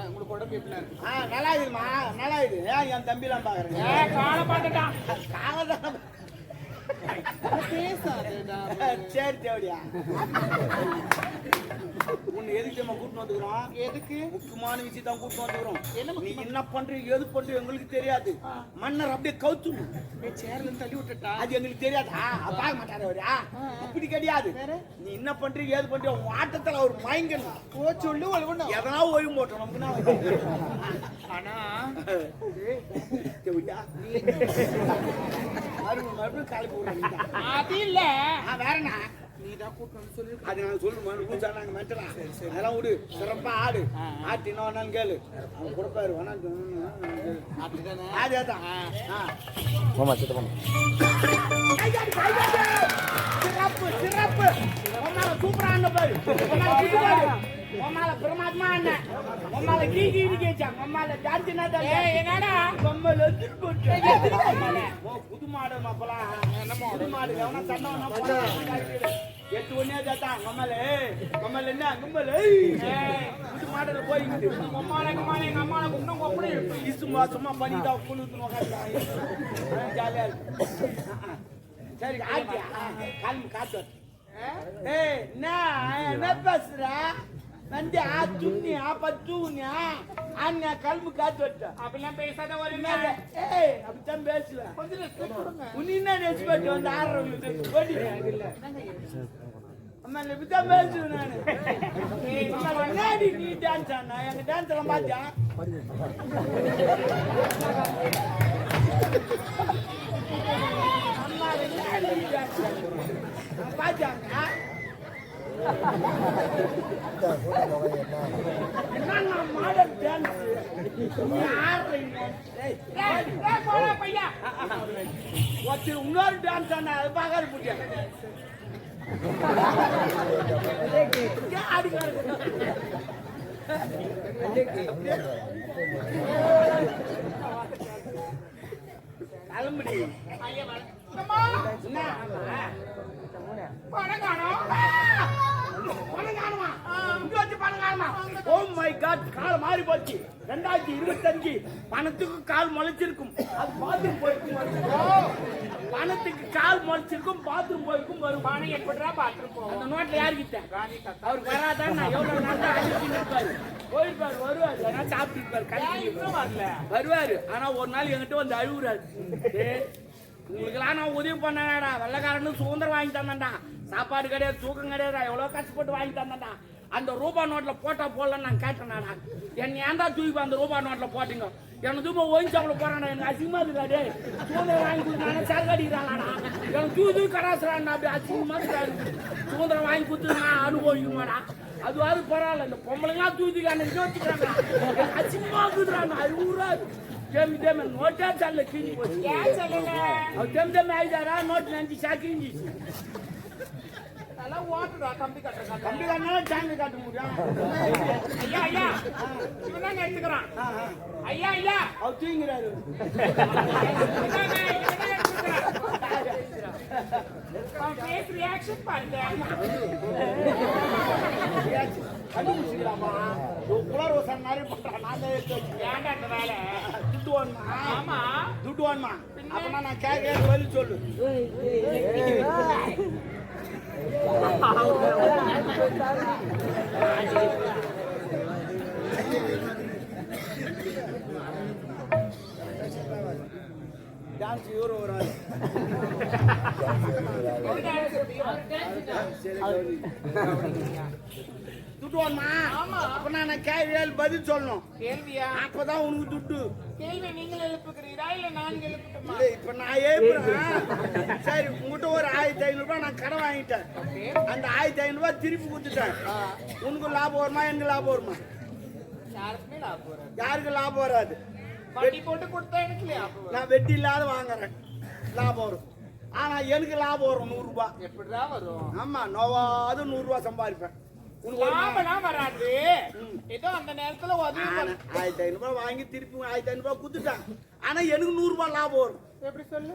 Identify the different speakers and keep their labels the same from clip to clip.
Speaker 1: உங்களுக்கு உடம்பு எப்படி இருக்கு?
Speaker 2: நல்லா இருக்குமா, நல்லா இருக்குது. ஏன் என் தம்பிலாம் பாக்குறேன்?
Speaker 1: காலை பார்த்துட்டான்.
Speaker 2: காலதான்
Speaker 1: பேசாதேடா.
Speaker 2: சரி தேவடியா, உன்னை எதுக்கு நம்ம கூட்டு வந்துக்கிறோம்?
Speaker 1: எதுக்கு?
Speaker 2: முக்கியமான விஷயம் தான் கூட்டு வந்துக்கிறோம்.
Speaker 1: என்ன
Speaker 2: நீ என்ன பண்றீங்க எது பண்றீங்க எங்களுக்கு தெரியாது. மன்னர் அப்படியே கவுத்துணும்,
Speaker 1: சேர்ல தள்ளி விட்டுட்டா.
Speaker 2: அது எங்களுக்கு தெரியாது. பார்க்க மாட்டாரு அவரு. அப்படி கிடையாது. நீ என்ன பண்றீங்க ஏது பண்றீங்க உன் ஆட்டத்துல அவர் மயங்கணும்.
Speaker 1: சொல்லு ஒழுங்கு
Speaker 2: எதனா ஓய்வு போட்டோம் நமக்கு.
Speaker 1: ஆனா
Speaker 2: மறுபடியும் காலைக்கு விடுறேன்.
Speaker 1: அது இல்ல,
Speaker 2: வேறண்ணா
Speaker 1: நீதான் கூட்டணும் சொல்லி.
Speaker 2: அது நான் சொல்லுமா நாங்க மெட்டலாம். அதெல்லாம் விடு, சிறப்பா ஆடு. ஆட்டு என்ன வேணாலும் கேளு, அவன் கொடுப்பாரு.
Speaker 1: அப்படிதானே?
Speaker 2: அதேதான். சிறப்பு சிறப்பு. உன்னால சூப்பரா பாரு, உன்னால பிரமாத்மா அண்ணன், உன்னால கீழி கேச்சாங்க, உன்னால ஜார்ஜினா தான்.
Speaker 1: என்னடா
Speaker 2: பொம்மல போட்டு புது மாடு மாப்பலாம். புது மாடு கவனா தண்ணா 8 ஒன்னே ஜாத்தான். கம்மல என்ன கம்மல புது மாடுல போயிட்டு எங்க அம்மால குண்டம் கொப்படி சும்மா சும்மா பண்ணிட்டா குளுத்துன்னு ஜாலியா இருக்கு. சரி ஆட்டியா காலம் காத்து. என்ன பேசுற வந்து துண்ணியா பத்துனியா அண்ணா கல்மு காத்து வட்ட
Speaker 1: அப்படிலாம் பேசாத. ஒரு
Speaker 2: அப்படித்தான் பேசுவேன்.
Speaker 1: கொஞ்சம்
Speaker 2: உன்ன ரெஸ்பெக்ட் வந்து ஆடுறவங்களுக்கு ஓடி அம்மா இப்படித்தான் பேசுவேன் நானு. முன்னாடி நீ டான்ஸ் ஆனா எங்க டான்ஸ் எல்லாம் பாத்தியா? அம்மா பாத்தாங்க என்ன மாடல் டான்ஸ் இன்னொரு டான்ஸ் ஆனா அது பார்க்காது புரியா கிளம்புடி. பணம் காணுமா? ஓ மை காட், கால் மாறி போச்சு. 2025 பணத்துக்கு கால் முளைச்சிருக்கும், அது பாத்ரூம் போயிருக்கும். பணத்துக்கு கால் முளைச்சிருக்கும், பாத்ரூம் போயிருக்கும். வரும் பணம் எப்படிடா பாத்ரூம் போகும்? அந்த நோட்ல யாருக்கிட்ட அவருக்கு வராதான். நான் எவ்வளவு நாள் தான் அழிச்சுட்டு போயிருப்பாரு, வருவாரு. ஏன்னா சாப்பிட்டு வருவாரு. ஆனா ஒரு நாள் என்கிட்ட வந்து அழுகுறாரு. உங்களுக்கெல்லாம் நான் உதவி பண்ணடா, வெள்ளக்காரன்னு சுதந்திரம் வாங்கி தந்தேன்டா. சாப்பாடு கிடையாது, தூக்கம் கிடையாது, எவ்வளவு கஷ்டப்பட்டு வாங்கி தந்தேன்டா. அந்த ரூபா நோட்ல போட்டா போடலன்னு நான் கேட்டேனாடா. என்ன ஏன்டா தூக்கி அந்த ரூபா நோட்ல போட்டீங்க? எனக்கு தூக்கம் ஒயின்சாப்பில் போறான்டா, எனக்கு அசிங்கமா இருக்காது. சுதந்திரம் வாங்கி கொடுத்தாங்க சரக்கு அடிக்கிறாங்கடா. எனக்கு தூக்கி கராசுறான்டா, அப்படி அசிங்கமா இருக்காது. சுதந்திரம் வாங்கி கொடுத்து நான் அனுபவிக்குமாடா. அதுவாது பரவாயில்ல, இந்த பொம்பளைங்களாம் தூக்கி அன்னைக்கு வச்சுக்கிறாங்க. அசிங்கமா இருக்குறாங்க. அது ஊராது ஜெம் ஜெம் நோட்டா சால கிஞ்சி போச்சு. ஏன் சொல்லுங்க? அது ஜெம் ஜெம் ஆயிதாரா நோட் 90 சாக்கிஞ்சி.
Speaker 1: நல்லா ஓட்டுடா கம்பி கட்டுறா.
Speaker 2: கம்பி கட்டினா சாங்க காட்ட முடியும்.
Speaker 1: ஐயா ஐயா இவன் எடுத்துக்கிறான். ஐயா ஐயா
Speaker 2: அவர் தூங்குறாரு.
Speaker 1: ஃபேஸ் ரியாக்ஷன் பாருங்க.
Speaker 2: கண்டுபிடிச்சிக்கலாமா? குளர் வசன் மாதிரி பண்றான். நான் தான் எடுத்து வச்சு
Speaker 1: ஏன்டா அந்த வேலை?
Speaker 2: துட்டு வேணுமா?
Speaker 1: ஆமா
Speaker 2: துட்டு வேணுமா? அப்பனா நான் கேட்க வழி சொல்லு. டான்ஸ் இவரு வராது. துட்டு வேணுமா?
Speaker 1: ஆமா.
Speaker 2: அப்பனா நான் கேள்வி பதில் சொல்லணும்.
Speaker 1: கேள்வியா?
Speaker 2: அப்பதான் உனக்கு துட்டு.
Speaker 1: கேள்வி நீங்கள் எழுப்புகிறீரா இல்ல நான் எழுப்பட்டுமா?
Speaker 2: இப்ப நான் ஏப்புறேன். சரி, உங்ககிட்ட ஒரு 1500 ரூபாய் நான் கடன் வாங்கிட்டேன். அந்த 1500 ரூபாய் திருப்பி கொடுத்துட்டேன். உனக்கு லாபம் வருமா? எனக்கு லாபம் வருமா?
Speaker 1: யாருக்குமே லாபம் வராது.
Speaker 2: யாருக்கு லாபம் வராது?
Speaker 1: வட்டி போட்டு கொடுத்தா எனக்கு லாபம் வரும்.
Speaker 2: நான் வெட்டி இல்லாத வாங்குறேன், லாபம் வரும். ஆனா எனக்கு லாபம் வரும் 100 ரூபாய்.
Speaker 1: எப்படிதான் வரும்?
Speaker 2: ஆமா, நோவாது 100 ரூபாய் சம்பாதிப்பேன்.
Speaker 1: லாபம்லாம் வராது. ஏதோ அந்த நேரத்துல உதவி
Speaker 2: 1500 ரூபாய் வாங்கி திருப்பி 1500 ரூபாய் கொடுத்துட்டான். ஆனா எனக்கு 100 ரூபாய் லாபம் வரும்.
Speaker 1: எப்படி சொல்லு?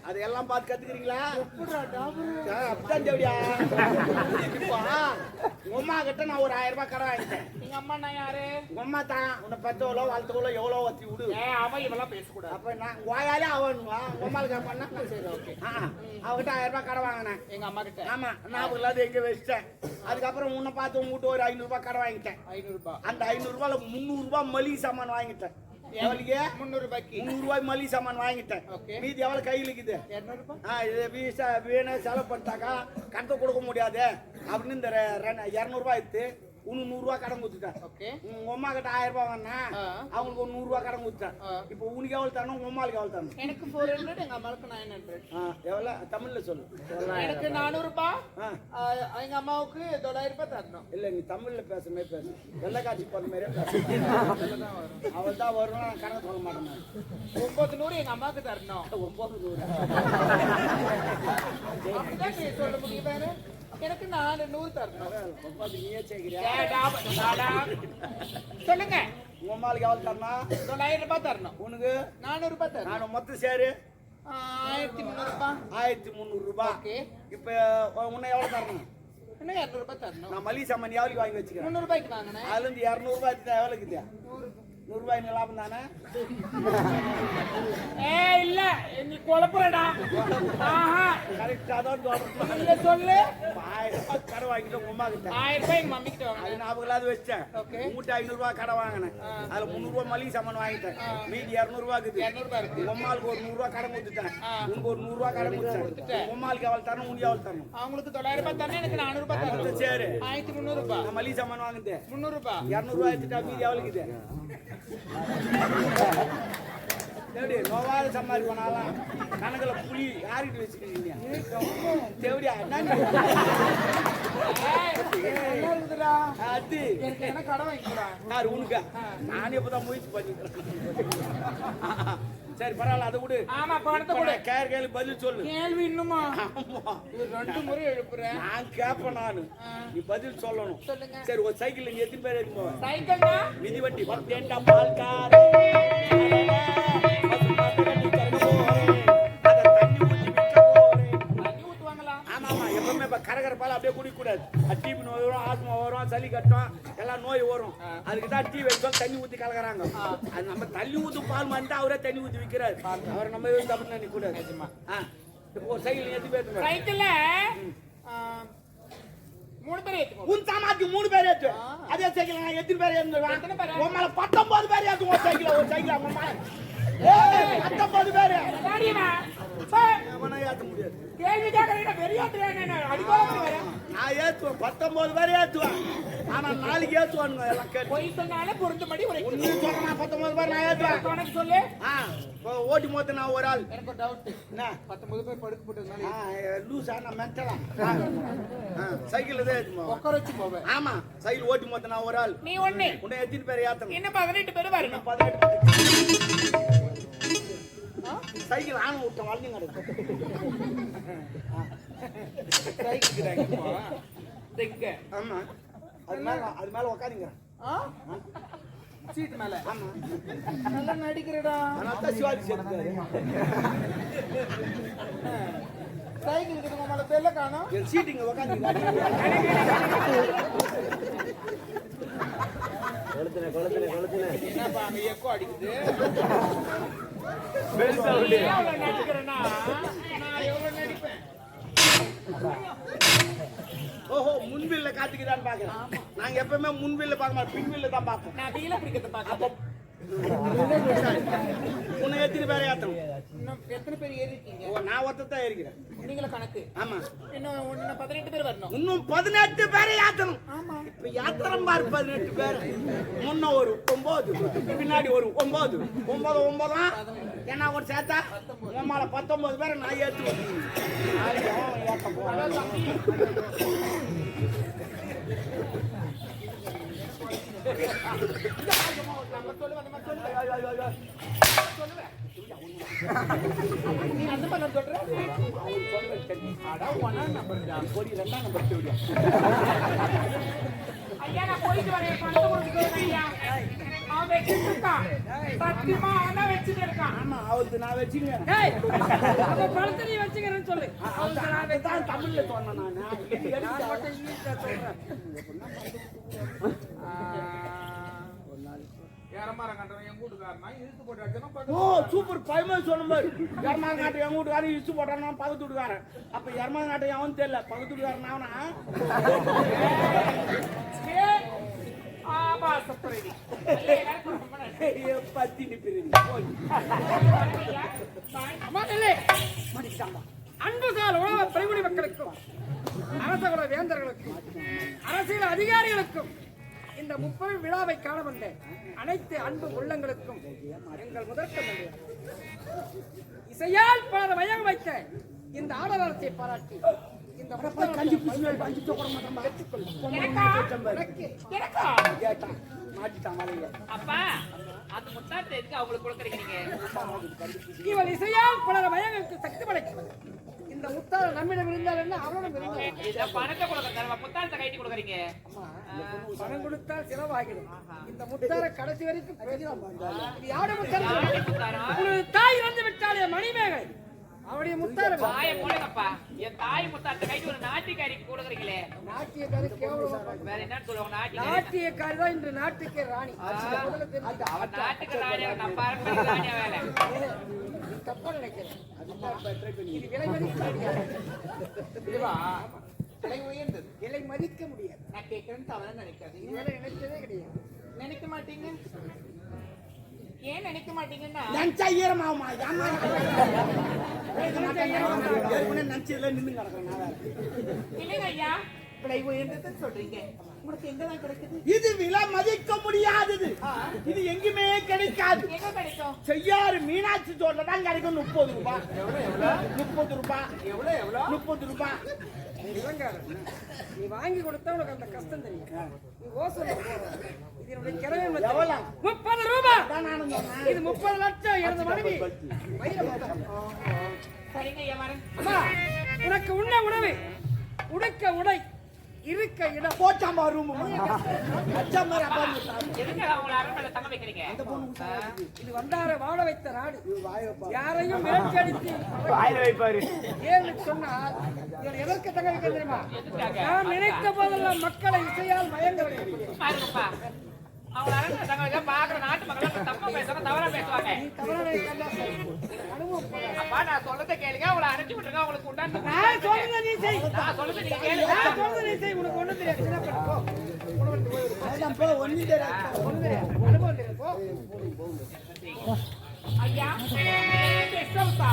Speaker 2: அதையெல்லாம் பார்த்து கத்துக்கிறீங்களா?
Speaker 1: எப்படிடா டாபரு?
Speaker 2: அப்படித்தான் தேவடியா. இப்போ உங்க அம்மா கிட்ட நான் ஒரு 1000 ரூபாய் கடன் வாங்கிட்டேன்.
Speaker 1: எங்க அம்மா நான் யாரு?
Speaker 2: உங்க அம்மா தான் உன்னை பெத்தவளோ வளர்த்தவளோ எவ்வளோ வச்சு விடு.
Speaker 1: அவன் இவெல்லாம் பேசக்கூடாது.
Speaker 2: அப்ப நான் வாயாலே அவனுவா உங்க அம்மாளுக்கு பண்ணா சரி ஓகே. அவகிட்ட 1000 ரூபாய் கடன் வாங்கினேன்
Speaker 1: எங்க அம்மா கிட்ட.
Speaker 2: ஆமா நான் இல்லாத எங்க வச்சிட்டேன். அதுக்கப்புறம் உன்னை பார்த்து உங்க வீட்டு ஒரு 500 ரூபாய் கடன் வாங்கிட்டேன்.
Speaker 1: 500 ரூபாய்.
Speaker 2: அந்த 500 ரூபாயில 300 ரூபாய் மளிகை சாமான் வாங்கிட்டேன். எவ்வளவுக்கு?
Speaker 1: 300 ரூபாய்க்கு.
Speaker 2: 300 ரூபாய் மளிகை சாமான் வாங்கிட்டேன். மீதி எவ்வளவு கையில் இருக்குது?
Speaker 1: 200 ரூபாய்.
Speaker 2: இது வீசா வேணும் செலவு பண்ணிட்டாக்கா கணக்கு கொடுக்க முடியாது அப்படின்னு இந்த 200 ரூபாய் எடுத்து உனக்கு 100 ரூபாய் கடன் கொடுத்துட்டேன். உங்க அம்மா கிட்ட 1000 ரூபாய் வாங்கினா அவங்களுக்கு ஒரு 100 ரூபாய் கடன் கொடுத்தேன். இப்போ உனக்கு எவ்வளவு தரணும், உங்க அம்மாளுக்கு எவ்வளவு தரணும்?
Speaker 1: எனக்கு 400, எங்க அம்மாவுக்கு 900.
Speaker 2: எவ்வளவு தமிழ்ல சொல்லு.
Speaker 1: எனக்கு 400 ரூபாய், எங்க அம்மாவுக்கு 900 ரூபாய் தரணும்.
Speaker 2: இல்ல நீ தமிழ்ல பேசுறமே பேசு. வெள்ளக்காட்சி போற மாதிரியே பேசு. அவள் தான் வரும், நான் கணக்கு சொல்ல மாட்டேன்.
Speaker 1: 900 எங்க அம்மாவுக்கு தரணும்.
Speaker 2: 900
Speaker 1: அப்படிதான் நீ சொல்ல முடியும். வேற எனக்கு 400 தரணும்.
Speaker 2: நீயே சேர்க்கிறியா?
Speaker 1: சொல்லுங்க.
Speaker 2: உங்க அம்மாளுக்கு எவ்வளவு தரணும்?
Speaker 1: 900 ரூபாய் தரணும்.
Speaker 2: உனக்கு
Speaker 1: 400 ரூபாய் தரணும்.
Speaker 2: நான் மொத்தம் சேரு
Speaker 1: 1300 ரூபாய்.
Speaker 2: 1300 ரூபாய். இப்ப உன்னை எவ்வளவு தரணும்?
Speaker 1: இன்னும் 200 ரூபாய் தரணும்.
Speaker 2: நான் மளிகை சாமான் எவ்வளவு வாங்கி வச்சுக்கிறேன்?
Speaker 1: 300 ரூபாய்க்கு வாங்கினேன்.
Speaker 2: அதுல இருந்து 200 ரூபாய் எவ்வளவு இருக்குது? 100 ரூபாய் லாபம் தானே?
Speaker 1: இல்ல நீ குழப்பறடா.
Speaker 2: கரெக்டா தான்
Speaker 1: சொல்லு.
Speaker 2: 1000 ரூபாய் கடை வாங்கிட்டு உங்க அம்மா கிட்ட
Speaker 1: 1000 ரூபாய் எங்க மம்மி கிட்ட வாங்கினேன்.
Speaker 2: அது ஞாபகம் இல்லாத வச்சேன். உங்ககிட்ட 500 ரூபாய் கடை வாங்கினேன். அதுல 300 ரூபாய் மளிகை சாமான் வாங்கிட்டேன். மீதி 200 ரூபாய் இருக்குது.
Speaker 1: 200 ரூபாய் இருக்கு.
Speaker 2: உங்க அம்மாளுக்கு ஒரு 100 ரூபாய் கடன் கொடுத்துட்டேன். உனக்கு ஒரு 100 ரூபாய் கடன் கொடுத்துட்டேன். உங்க அம்மாளுக்கு எவ்வளவு தரணும், உனக்கு எவ்வளவு தரணும்?
Speaker 1: அவங்களுக்கு 900 ரூபாய் தரணும், எனக்கு 400 ரூபாய் தரணும்.
Speaker 2: சரி
Speaker 1: 1300 ரூபாய்.
Speaker 2: நான் மளிகை சாமான் வாங்குது
Speaker 1: 300 ரூபாய்.
Speaker 2: 200 ரூபாய் எடுத்துட்டா மீதி எவ்வளவு இருக்குது? தேவடி நோவாத சம்பாதிப்பனாலாம் கணக்குல புளி யார்கிட்ட வச்சுக்கிறீங்க? தேவடியா அது
Speaker 1: என்ன கடை வாங்கிக்கிறா?
Speaker 2: யாரு உனக்கா? நானே இப்பதான் முயற்சி பண்ணிக்கிறேன். சரி பரவாயில்ல, அதை விடு.
Speaker 1: ஆமா பணத்தை கூட
Speaker 2: கேள்வி பதில் சொல்லு.
Speaker 1: கேள்வி இன்னுமா? 2 முறை எழுப்புறேன்.
Speaker 2: நான் கேட்பேன். நானு நீ பதில் சொல்லணும். சரி ஒரு சைக்கிள் நீ எத்தனை பேர் எடுத்து போவேன்?
Speaker 1: சைக்கிள்னா
Speaker 2: மிதிவண்டி 10 பால்காரே கரகரப்பால அப்படியே குடிக்க கூடாது. டிபி நோய் வரும், ஆஸ்மா வரும், சளி கட்டும், எல்லாம் நோய் வரும். அதுக்கு தான் டீ வச்சோம் தண்ணி ஊத்தி கலக்குறாங்க. அது நம்ம தண்ணி ஊத்து பால் மாட்டா அவரே தண்ணி ஊத்தி விற்கிறாரு. அவரை நம்ம தப்பு நினைக்க கூடாது. இப்போ ஒரு சைக்கிள் எத்தனை பேர்?
Speaker 1: சைக்கிள்ல 3 பேர் ஏத்துவோம்.
Speaker 2: உன் சாமாத்தி 3 பேர் ஏத்து. அதே சைக்கிள் நான் எத்தனை பேர் ஏத்துவேன்? உம்மால 19 பேர் ஏத்துவோம். ஒரு சைக்கிள் அம்மா 19 பேர் ஏத்த முடியாது.
Speaker 1: கேள்வி கேட்கறீங்க பெரிய நான்
Speaker 2: ஏத்துவேன் 19 பேர் ஏத்துவேன். ஆனா நாளைக்கு ஏத்துவானுங்க எல்லாம் கேட்டு.
Speaker 1: போய் சொன்னாலே பொருத்தபடி ஒரு
Speaker 2: சொல்றேன் 19 பேர் நான் ஏத்துவேன்.
Speaker 1: உனக்கு சொல்லு.
Speaker 2: ஓட்டி மொத்த நான் ஒரு ஆள்.
Speaker 1: எனக்கு ஒரு டவுட். என்ன 19 பேர் படுக்க போட்டதுனால
Speaker 2: லூசா நான் மென்டலா சைக்கிள் தான் ஏத்துவோம்.
Speaker 1: உட்கார வச்சு போவேன்.
Speaker 2: ஆமா சைக்கிள் ஓட்டி மொத்த நான் ஒரு ஆள்.
Speaker 1: நீ ஒண்ணு
Speaker 2: உன்னை எத்தனை பேர் ஏத்தணும்?
Speaker 1: இன்னும் 18 பேர் வரணும்.
Speaker 2: 18 சைக்கிள் ஆன விட்டோம் வளர்ந்து
Speaker 1: கிடக்கு.
Speaker 2: ஆமா அது மேல உட்காந்துங்கிறேன்.
Speaker 1: சீட்டு மேல.
Speaker 2: ஆமா
Speaker 1: நல்லா நடிக்கிறடா.
Speaker 2: அதான் சிவாஜி சேர்த்துக்காரு.
Speaker 1: சைக்கிள் கிட்ட மேல பெல்ல காணோம்.
Speaker 2: சீட்டுங்க உட்காந்து
Speaker 1: என்னப்பா அங்க எக்கோ அடிக்குது. நடிக்கிறேன்னா நான் எவ்வளவு நடிப்பேன்.
Speaker 2: ஓஹோ முன்வில்ல காத்துக்குதான்னு பாக்குறேன். நாங்க எப்பவுமே முன்வில்ல பார்க்க மாட்டோம், பின்வில்ல தான் பார்ப்போம்.
Speaker 1: நான் வீல பிடிக்கிறத பாக்க.
Speaker 2: உன்னை எத்தனை பேரை ஏத்தணும்?
Speaker 1: இன்னும் எத்தனை பேர் ஏறி இருக்கீங்க?
Speaker 2: நான் ஒருத்தான் இருக்கிறேன்.
Speaker 1: நீங்கள கணக்கு.
Speaker 2: ஆமா
Speaker 1: இன்னும் 18 பேர் வரணும்.
Speaker 2: இன்னும் 18 பேரை ஏத்தணும். ஆமா இப்ப யாத்திரம் பாரு 18 பேர். முன்ன ஒரு 9, பின்னாடி ஒரு 9, 9 9 என்ன ஒரு சேர்த்தா உம்மால 19 பேரை நான் ஏத்துவேன். ஏத்த போறேன்.
Speaker 1: நீ அந்த பண்ண சொல்ற? அட 1 நம்பர் தான். கோடி 2 நம்பர் தேடியா. ஐயா நான் போயிட்டு வரேன். பணத்தை கொடுத்து ஐயா. அவன் வச்சிட்டு இருக்கான். சத்தியமா அவன் தான் வச்சிட்டு இருக்கான்.
Speaker 2: ஆமா அவளுக்கு நான் வச்சுக்கிறேன்.
Speaker 3: ஏய், அப்ப பணத்தை நீ வச்சுக்கிறேன்னு சொல்லு.
Speaker 2: அதுதான் தமிழ்ல சொன்னேன் நானு.
Speaker 3: நான் மட்டும் இங்கிலீஷ்ல சொல்றேன்.
Speaker 1: ஏறமாரம் கண்டவன் என் கூட்டுக்காரனா இழுத்து போட்டு அடிச்சா
Speaker 2: ஓ சூப்பர் பயமா சொன்ன மாதிரி எரமாங்க நாட்டை எங்க வீட்டுக்காரன் இடிச்சு போட்டானா பக்கத்து வீட்டுக்காரன். அப்ப எரமாங்க நாட்டை அவன் தெரியல பக்கத்து வீட்டுக்காரன் அவனா
Speaker 1: ஆபாசப்படுறீ.
Speaker 2: பத்தி நிப்பிடுறீங்க
Speaker 3: அம்மாங்களே, மன்னிச்சிட்டாங்க. அன்புசால் உலக பரிமணி மக்களுக்கும் அரசகுல வேந்தர்களுக்கும் அரசியல் அதிகாரிகளுக்கும் இந்த முப்பெரும் விழாவை காண வந்த அனைத்து அன்பு உள்ளங்களுக்கும் எங்கள் முதற்கண் இசையால் பலர் மயங்க வைத்த இந்த ஆடலத்தை பாராட்டி இந்த
Speaker 2: கஞ்சி புஷ்ணல் கஞ்சி சோக்கற மாட்டான் மாட்டிட்டான் மலையில.
Speaker 4: அப்பா அந்த முத்தாத்தை எதுக்கு அவங்களுக்கு கொடுக்குறீங்க?
Speaker 3: இவள் இசையால் பலர் மயங்களுக்கு சக்தி படைக்கிறது. இந்த முத்தாள் நம்மிடம் இருந்தால் என்ன அவரிடம் இருந்தால்
Speaker 4: இந்த பணத்தை கொடுக்குறீங்க, முத்தாத்தை கைட்டி கொடுக்குறீங்க.
Speaker 3: பணம் கொடுத்தால் செலவாகிடும். இந்த முத்தாரை கடைசி வரைக்கும் பிரயோஜனம். இது யாருடைய முத்தார்? உனது தாய் இறந்து விட்டாலே மணிமேகலை அவருடைய முத்தாரை
Speaker 4: தாயை போடுங்கப்பா. என் தாய் முத்தாத்தை கைட்டி ஒரு நாட்டிக்காரிக்கு கொடுக்குறீங்களே.
Speaker 3: நாட்டியக்காரி கேவலம்.
Speaker 4: வேற என்னன்னு சொல்லுவாங்க? நாட்டிக்காரி.
Speaker 3: நாட்டியக்காரி தான் இன்று நாட்டுக்கே ராணி.
Speaker 4: அவன் நாட்டுக்கு ராணியா, நம்ம அரண்மனைக்கு ராணியா வேலை.
Speaker 3: தப்பா நினைக்கிறேன். இது விலை மதிக்க முடியாது.
Speaker 1: விலை உயர்ந்தது.
Speaker 3: விலை மதிக்க முடியாது.
Speaker 1: நான் கேட்கறேன்னு தவறா நினைக்காதீங்க.
Speaker 3: இதுவரை நினைச்சதே கிடையாது.
Speaker 1: நினைக்க மாட்டீங்க? ஏன் நினைக்க மாட்டீங்கன்னா
Speaker 2: நினைச்சா ஈரமாகுமா? ஏமா நினைச்சதுல நின்று கிடக்குறேன் நான் வேற.
Speaker 1: இல்லைங்க ஐயா, விலை உயர்ந்ததுன்னு சொல்றீங்க. உங்களுக்கு எங்கதான் கிடைக்குது?
Speaker 2: இது விலை மதிக்க முடியாதது. இது எங்குமே கிடைக்காது.
Speaker 1: எங்க கிடைக்கும்?
Speaker 2: செய்யாறு மீனாட்சி தோட்டல தான் கிடைக்கும். 30 ரூபாய். 30 ரூபாய்.
Speaker 1: எவ்வளவு
Speaker 2: 30 ரூபாய்.
Speaker 3: நீ வாங்கி கொடுத்தா உனக்கு அந்த கஷ்டம் தெரியும். நீ ஓசோல இது என்னுடைய கிரயம்
Speaker 2: எவ்வளவு?
Speaker 3: 30 ரூபாய்.
Speaker 2: அதான் நானும் சொன்னேன்.
Speaker 3: இது 30 லட்சம் எனது மனைவி
Speaker 1: சரிங்க ஐயா, வரேன்.
Speaker 3: அம்மா, உனக்கு உண்ண உணவு, உடுக்க உடை, இருக்க இடம்.
Speaker 2: போச்சாம்பா ரூம் அச்சாம்பா அப்பா
Speaker 4: எதுக்கு அவங்களை அரண்மனையில தங்க வைக்கிறீங்க?
Speaker 3: இது வந்தார வாழ வைத்த நாடு. யாரையும் மேற்கடித்து
Speaker 2: வாயில வைப்பாரு.
Speaker 3: ஏன்னு சொன்னால் இவன் எதற்கு தங்க வைக்க தெரியுமா? நான் நினைத்த போதெல்லாம் மக்களை இசையால் மயங்க வைக்க.
Speaker 4: பாருங்கப்பா, அவங்களை அரண்மனை தங்க வைக்க பாக்குற நாட்டு மக்கள் தப்பா பேசுவாங்க, தவறா பேசுவாங்க.
Speaker 3: நீ தவறான அனுபவம் போல.
Speaker 4: அப்பா நான் சொல்றதை கேளுங்க, அவங்களை அனுப்பிச்சு விட்டுருங்க. அவங்களுக்கு உண்டான
Speaker 3: நான் சொல்றதை நீ செய்.
Speaker 4: நான் சொல்றதை நீங்க கேளுங்க.
Speaker 3: நான் சொல்றதை நீ செய். உனக்கு ஒண்ணும் தெரியாது. சின்ன பண்ணு, போ. உனக்கு போய்
Speaker 2: அதான் போ ஒண்ணும் தெரியாது.
Speaker 3: ஒண்ணும் தெரியாது. அனுபவம் தெரியாது. போ.
Speaker 1: ஐயா, கெஸ்ட் ஹவுஸா?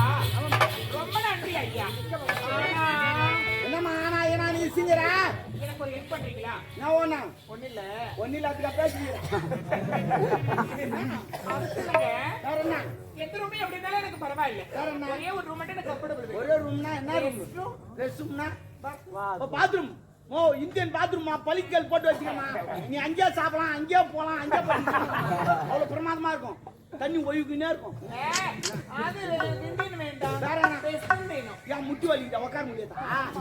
Speaker 1: ரொம்ப நன்றி ஐயா. ஆனா,
Speaker 2: என்னம்மா ஆனா ஏனா நீ சிங்கரா?
Speaker 1: எனக்கு ஒரு ஹெல்ப் பண்றீங்களா?
Speaker 2: நான் ஒண்ணா
Speaker 1: ஒண்ணு இல்ல.
Speaker 2: ஒண்ணில அதுக்கு பேசுறீங்க.
Speaker 1: அதுக்கு இல்லைங்க.
Speaker 2: வேற என்ன?
Speaker 1: எந்த ரூமே எப்படி இருந்தாலும் எனக்கு பரவாயில்ல.
Speaker 2: வேற என்ன?
Speaker 1: ஒரே ஒரு ரூம் மட்டும் எனக்கு கம்ஃபர்டபிள் வேணும்.
Speaker 2: ஒரே ரூம்னா என்ன ரூம்? ரெஸ்ட் ரூம்னா பாத்ரூம். ஓ இந்தியன் பாத்ரூமா? பலிக்கல் போட்டு வச்சுக்கமா. நீ அங்கேயே சாப்பிடலாம், அங்கேயே போலாம், அங்கேயே பண்ணலாம். அவ்வளவு பிரமாதமா இருக்கும். தண்ணி ஒழுகுனே இருக்கும்.
Speaker 1: அது இந்தியன் வேண்டாம்.
Speaker 2: வேற என்ன?
Speaker 1: வெஸ்டர்ன் வேணும்.
Speaker 2: ஏன் முட்டி வலிக்குதா? உட்கார முடியாதா?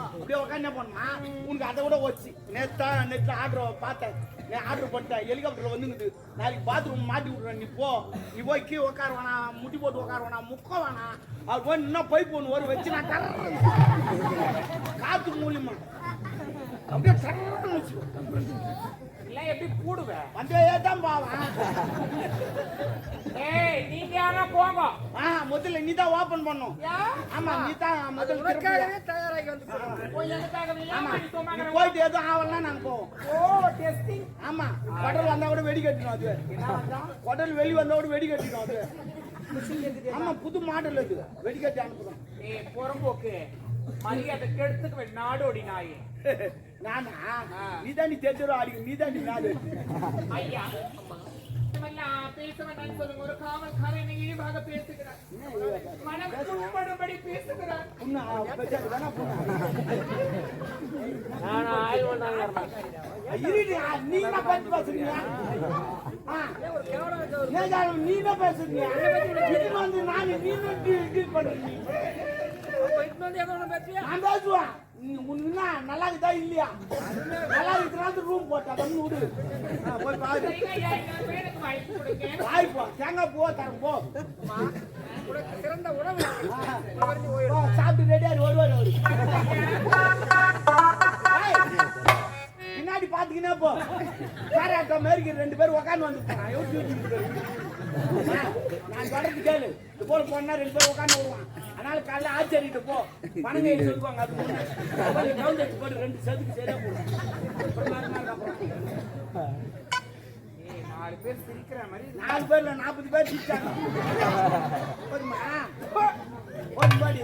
Speaker 2: அப்படியே உட்காந்து என்ன பண்ணுமா? உனக்கு அதை விட வச்சு நெட்ல ஆர்டர் பார்த்தேன். நான் ஆர்டர் பண்ணிட்டேன். ஹெலிகாப்டர்ல வந்துங்குது. நாளைக்கு பாத்ரூம் மாட்டி விடுறேன். நீ போய் கீழே உட்கார வேணாம், முட்டி போட்டு உட்கார வேணாம், முக்க வேணாம். அவர் போய் இன்னும் பைப் ஒன்று வரும் வச்சு நான் தர்றேன். காத்து மூலியமா அப்படியே தர்றேன்னு வச்சுக்கோ.
Speaker 1: இல்ல எப்படி கூடுவேன்?
Speaker 2: வந்து தான் பாவன்.
Speaker 1: ஏய், நீங்க யாரா போங்க.
Speaker 2: முதல்ல நீ தான் ஓபன் பண்ணும். ஆமா நீ தான் முதல்ல
Speaker 3: உனக்காகவே தயாராகி வந்து
Speaker 1: போய் எனக்காக
Speaker 2: ஆமா
Speaker 1: நீ
Speaker 2: நீ போயிட்டு எதுவும் ஆகலாம் நாங்க போவோம்.
Speaker 1: ஓ, டெஸ்டிங்.
Speaker 2: ஆமா குடல் வந்தா கூட வெடி கட்டிடும். அது குடல் வெளி வந்தா கூட வெடி கட்டிடும். அது ஆமா புது மாடல் அது. வெடி கட்டி அனுப்புறோம்.
Speaker 1: ஏய், புறம்போக்கு மரியாதை கெடுத்துக்கு நாடோடி நாய்.
Speaker 2: நானா நீதான் நீ தெரிஞ்சிடும் அடிக்க. நீதான் நீ நாடு.
Speaker 1: ஐயா, எல்லாம் பேச வேண்டாம்னு சொல்லுங்க. ஒரு காவல்காரன் இழிவாக பேசுகிறார். மனம் புண்படும்படி பேசுகிறார்.
Speaker 2: நீ என்ன பேசுறீங்க? நீ என்ன பேசுறீங்க? வந்து நான் நீ பண்றீங்க. நான் பேசுவேன். உனக்கு என்ன நல்லா இருக்குதா இல்லையா? நல்லா இருக்கிறாங்க ரூம் போட்டா தண்ணி விடு. போய் பாரு. வாய்ப்பா தேங்காய் பூவா தரம் போ.
Speaker 3: உனக்கு சிறந்த உணவு
Speaker 2: சாப்பிட்டு ரெடியா வருவார் அவரு. பின்னாடி பாத்துக்கினே போ. காராட்டோ மாதிரி 2 பேர் உட்காந்து வந்து நான் தொடர்ந்து கேளு. இது போல போனா 2 பேர் உட்காந்து வருவான். அதனால காலைல ஆச்சரிட்டு போ. பணங்க சொல்லுவாங்க. அது கவுண்டர் போட்டு 2 செதுக்கு சரியா போடும்.
Speaker 3: 4 பேர் சிரிக்கிற மாதிரி
Speaker 2: 4 பேர்ல 40 பேர் சிரிச்சாங்க. போதுமா? போதுமாடி?